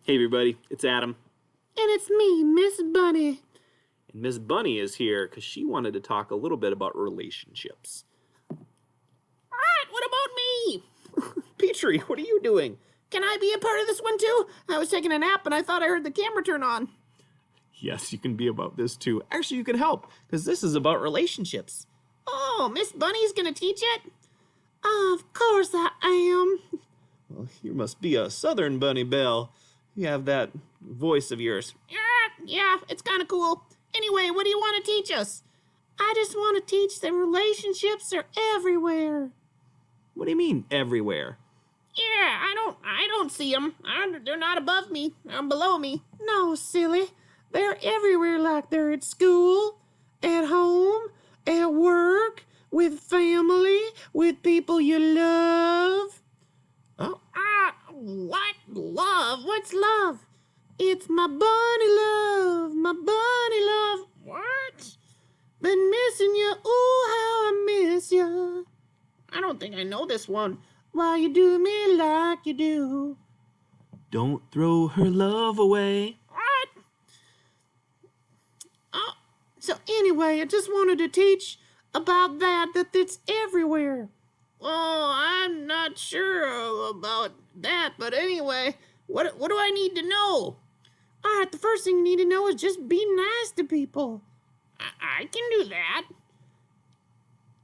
Hey everybody, it's Adam. And it's me, Miss Bunny. And Miss Bunny is here because she wanted to talk a little bit about relationships. Alright, what about me? Petri, what are you doing? Can I be a part of this one too? I was taking a nap and I thought I heard the camera turn on. Yes, you can be about this too. Actually, you can help because this is about relationships. Oh, Miss Bunny's gonna teach it? Of course I am. Well, you must be a Southern Bunny Belle. You have that voice of yours. Yeah, it's kind of cool. Anyway, what do you want to teach us? I just want to teach that relationships are everywhere. What do you mean, everywhere? Yeah, I don't see them. They're not above me. They're below me. No, silly. They're everywhere, like they're at school, at home, at work, with family, with people you love. Oh. What? Love? What's love? It's my bunny love, my bunny love. What? Been missing you, ooh, how I miss you. I don't think I know this one. Why you do me like you do? Don't throw her love away. What? Oh, so anyway, I just wanted to teach about that it's everywhere. Oh, I'm not sure about that, but anyway, what do I need to know? All right, the first thing you need to know is just be nice to people. I can do that.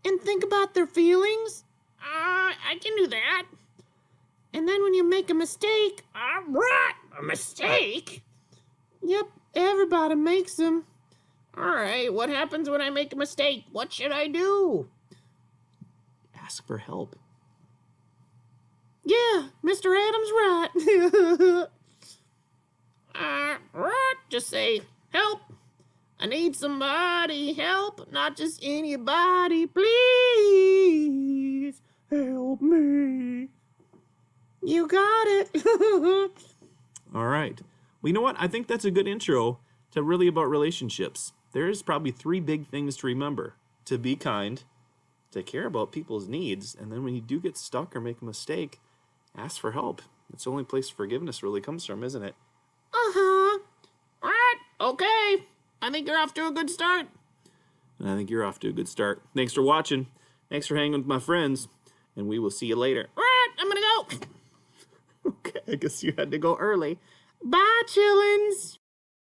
And think about their feelings. I can do that. And then when you make a mistake, what? A mistake? Yep, everybody makes them. All right, what happens when I make a mistake? What should I do? Ask for help. Yeah, Mr. Adams right. Right, just say, help. I need somebody help, not just anybody. Please help me. You got it. All right. Well, you know what? I think that's a good intro to really about relationships. There's probably 3 big things to remember. To be kind, to care about people's needs, and then when you do get stuck or make a mistake, ask for help. It's the only place forgiveness really comes from, isn't it? Uh-huh. All right, okay. I think you're off to a good start. And I think you're off to a good start. Thanks for watching. Thanks for hanging with my friends. And we will see you later. All right, I'm gonna go. Okay, I guess you had to go early. Bye, chillins.